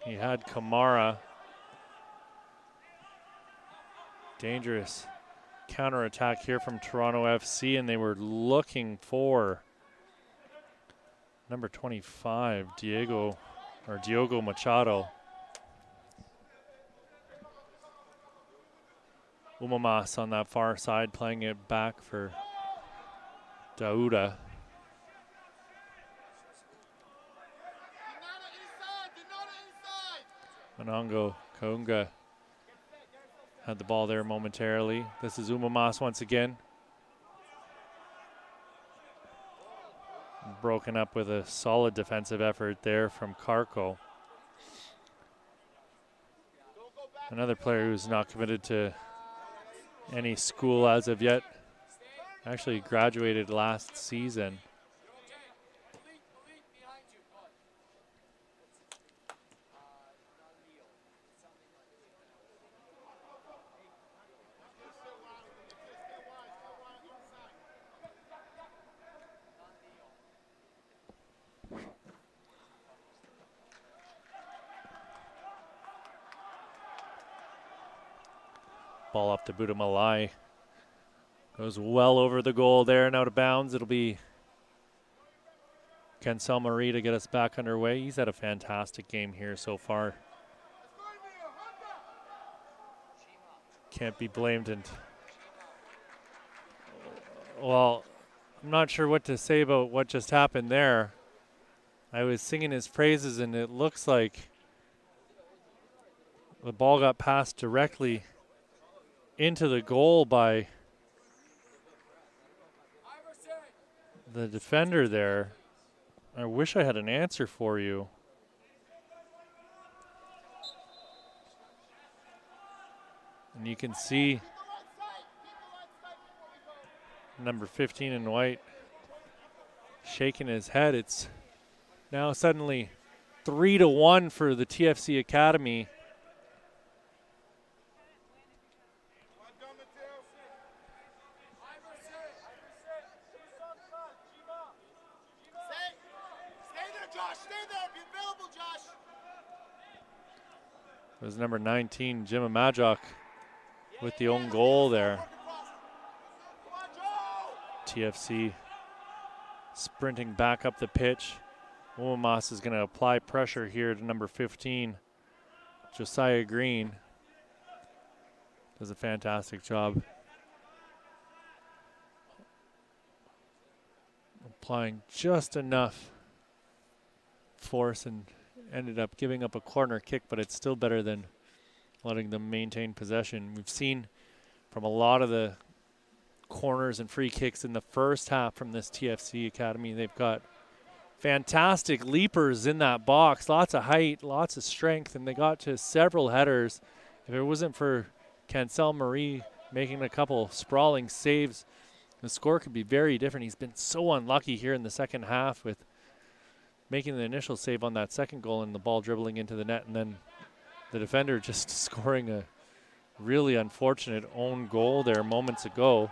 He had Kamara. Dangerous counterattack here from Toronto FC, and they were looking for number 25, Diogo Machado. Umamas on that far side, playing it back for Dauda. Manongo Kaunga had the ball there momentarily. This is Umamas once again. Broken up with a solid defensive effort there from Karko. Another player who's not committed to any school as of yet. Actually graduated last season. Ball off to Buddha Malai. Goes well over the goal there and out of bounds. It'll be Cancel Marie to get us back underway. He's had a fantastic game here so far. Can't be blamed. And well, I'm not sure what to say about what just happened there. I was singing his praises and it looks like the ball got passed directly into the goal by the defender there. I wish I had an answer for you. And you can see number 15 in white shaking his head. It's now suddenly 3-1 for the TFC Academy. It was number 19, Jim Majok, with the own goal there. TFC sprinting back up the pitch. Umamas is going to apply pressure here to number 15, Josiah Green. Does a fantastic job applying just enough force and ended up giving up a corner kick, but it's still better than letting them maintain possession. We've seen from a lot of the corners and free kicks in the first half from this TFC Academy, they've got fantastic leapers in that box, lots of height, lots of strength, and they got to several headers. If it wasn't for Cancel Marie making a couple sprawling saves, the score could be very different. He's been so unlucky here in the second half with making the initial save on that second goal and the ball dribbling into the net, and then the defender just scoring a really unfortunate own goal there moments ago.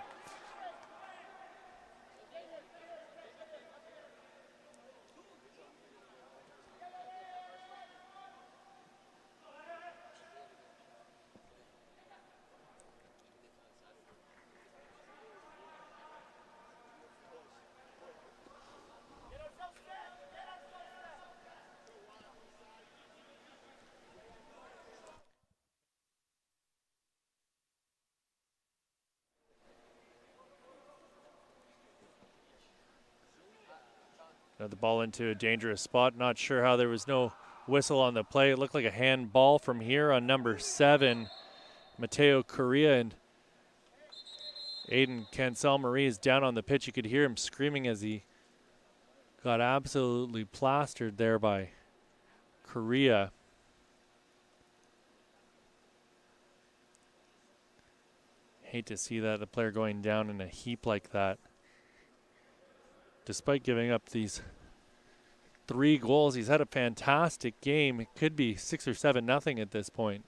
The ball into a dangerous spot. Not sure how there was no whistle on the play. It looked like a handball from here on number 7, Mateo Correa, and Aiden Cancel Marie is down on the pitch. You could hear him screaming as he got absolutely plastered there by Correa. Hate to see that, the player going down in a heap like that. Despite giving up these 3 goals, he's had a fantastic game. It could be 6 or 7-0 at this point.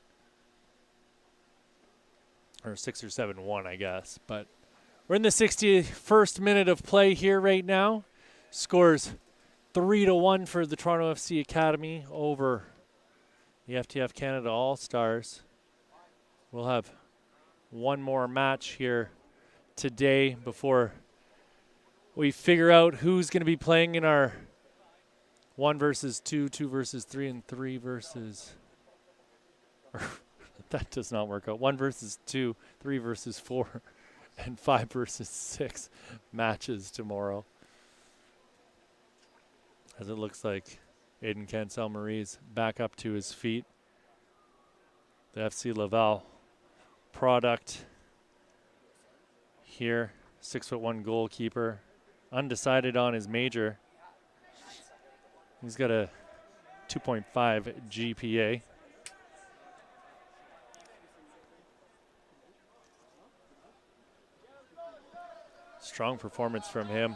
Or 6 or 7-1, I guess. But we're in the 61st minute of play here right now. Scores 3-1 for the Toronto FC Academy over the FTF Canada All-Stars. We'll have one more match here today before we figure out who's going to be playing in our 1 versus 2, 2 versus 3, and 3 versus... that does not work out. 1 versus 2, 3 versus 4, and 5 versus 6 matches tomorrow. As it looks like Aiden Cancel-Marie's back up to his feet. The FC Laval product here, 6'1" goalkeeper, undecided on his major. He's got a 2.5 GPA. Strong performance from him.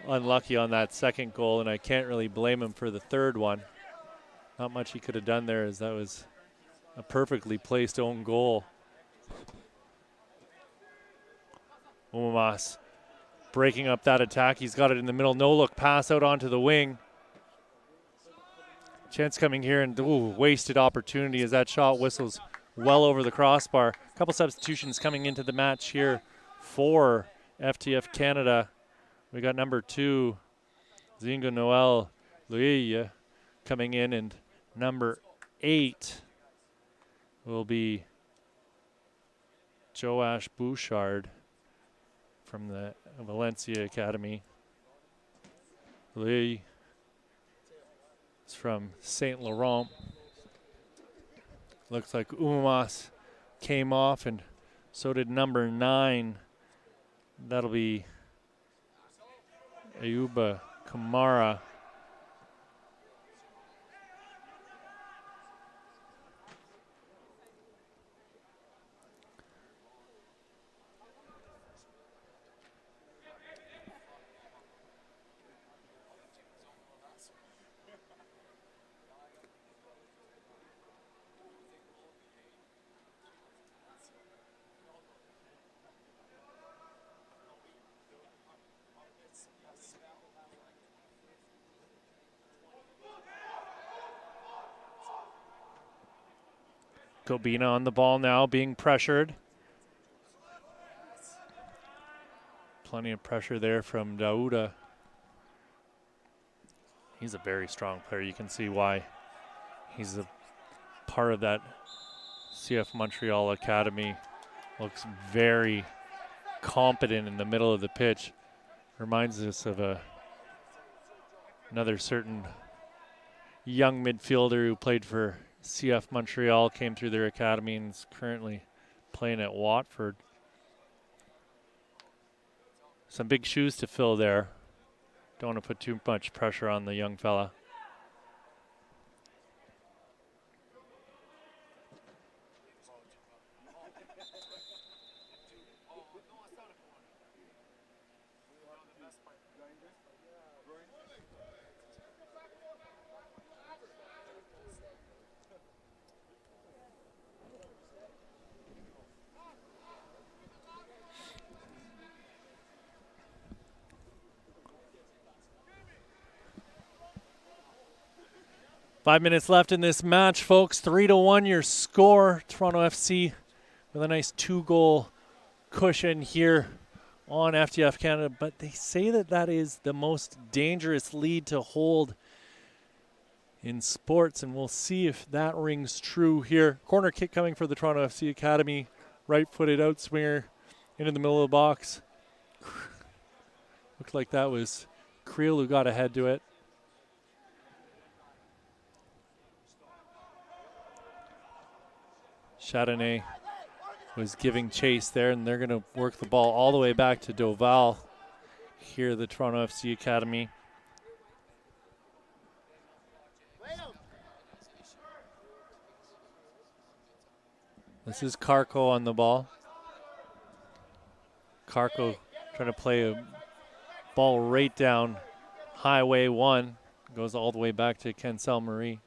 Unlucky on that second goal, and I can't really blame him for the third one. Not much he could have done there, as that was a perfectly placed own goal. Umamas breaking up that attack. He's got it in the middle. No look pass out onto the wing. Chance coming here, and wasted opportunity as that shot whistles well over the crossbar. A couple substitutions coming into the match here for FTF Canada. We got number 2, Zinga Noel Luille, coming in, and number 8 will be Joash Bouchard from the Valencia Academy. Luille is from Saint Laurent. Looks like Umas came off, and so did number 9. That'll be Ayuba Kamara. Kobina on the ball now, being pressured. Plenty of pressure there from Dauda. He's a very strong player. You can see why he's a part of that CF Montreal Academy. Looks very competent in the middle of the pitch. Reminds us of another certain young midfielder who played for CF Montreal, came through their academy, and is currently playing at Watford. Some big shoes to fill there. Don't want to put too much pressure on the young fella. Five minutes left in this match, folks. 3-1 your score. Toronto FC with a nice 2-goal cushion here on FTF Canada. But they say that that is the most dangerous lead to hold in sports, and we'll see if that rings true here. Corner kick coming for the Toronto FC Academy. Right-footed outswinger into the middle of the box. Looked like that was Creel who got ahead to it. Chardonnay was giving chase there, and they're going to work the ball all the way back to Doval here, the Toronto FC Academy. This is Karko on the ball. Karko trying to play a ball right down highway 1. Goes all the way back to Cancel Marie.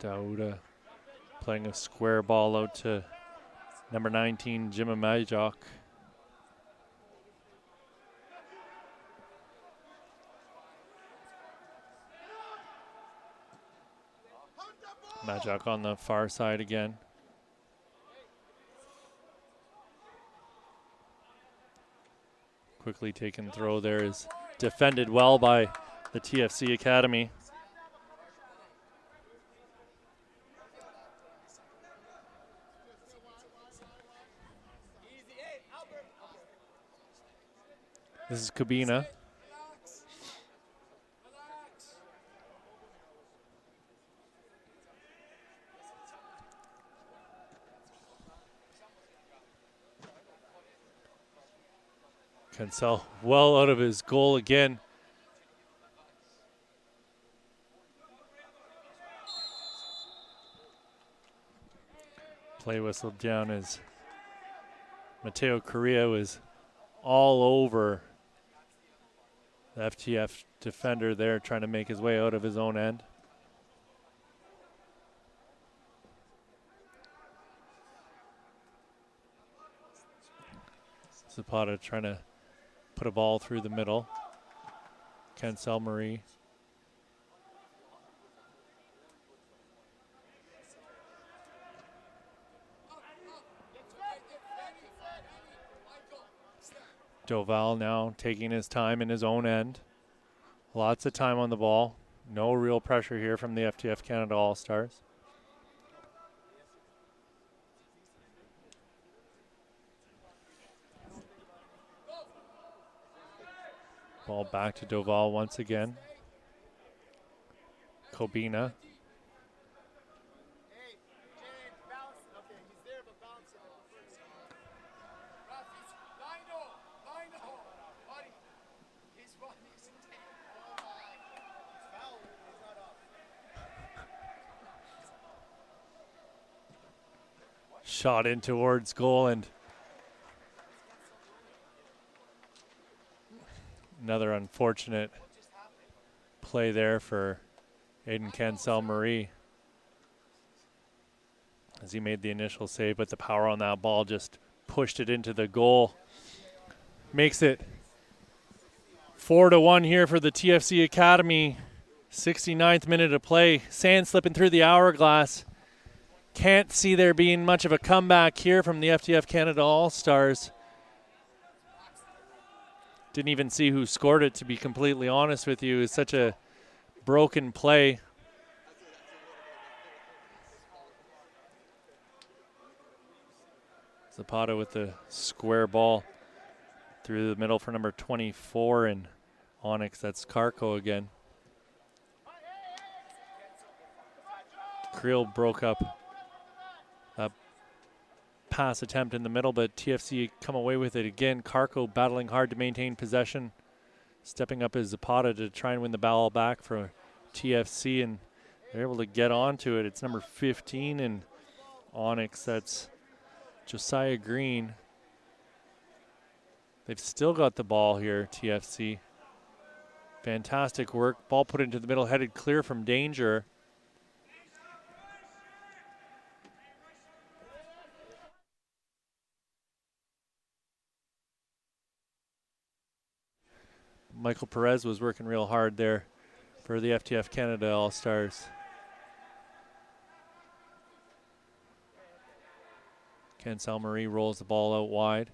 Dauda playing a square ball out to number 19, Jimma Majok. Majok on the far side again. Quickly taken throw there is defended well by the TFC Academy. This is Kabina. Cancel well out of his goal again. Play whistled down as Mateo Correa was all over the FTF defender there, trying to make his way out of his own end. Zapata trying to put a ball through the middle. Cancel Marie. Doval now taking his time in his own end. Lots of time on the ball. No real pressure here from the FTF Canada All-Stars. Ball back to Doval once again. Kobina. Shot in towards goal, and another unfortunate play there for Aiden Cancel Marie as he made the initial save, but the power on that ball just pushed it into the goal. Makes it 4-1 here for the TFC Academy. 69th minute of play. Sand slipping through the hourglass. Can't see there being much of a comeback here from the FTF Canada All-Stars. Didn't even see who scored it, to be completely honest with you. It's such a broken play. Zapata with the square ball through the middle for number 24 in Onyx. That's Karko again. Creel broke up a pass attempt in the middle, but TFC come away with it again. Karko battling hard to maintain possession, stepping up as Zapata to try and win the ball back for TFC, and they're able to get onto it. It's number 15 in Onyx. That's Josiah Green. They've still got the ball here, TFC. Fantastic work. Ball put into the middle, headed clear from danger. Michael Perez was working real hard there for the FTF Canada All-Stars. Cancel Marie rolls the ball out wide.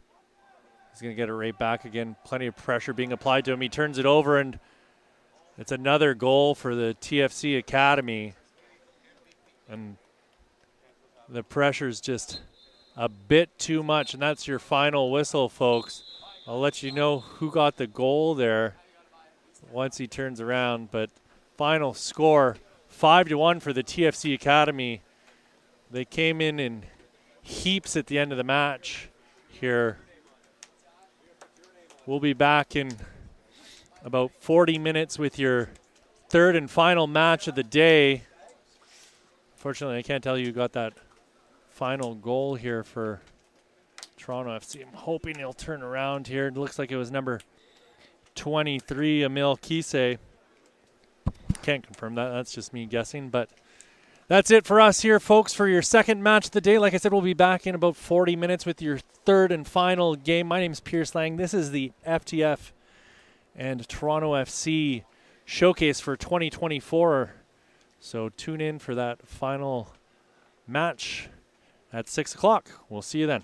He's going to get it right back again. Plenty of pressure being applied to him. He turns it over, and it's another goal for the TFC Academy. And the pressure's just a bit too much, and that's your final whistle, folks. I'll let you know who got the goal there once he turns around. But final score, 5-1 for the TFC Academy. They came in heaps at the end of the match here. We'll be back in about 40 minutes with your third and final match of the day. Fortunately, I can't tell you who got that final goal here for Toronto FC. I'm hoping he'll turn around here. It looks like it was number 23, Emil Kise. Can't confirm that. That's just me guessing. But that's it for us here, folks, for your second match of the day. Like I said, we'll be back in about 40 minutes with your third and final game. My name is Pierce Lang. This is the FTF and Toronto FC showcase for 2024. So tune in for that final match at 6 o'clock. We'll see you then.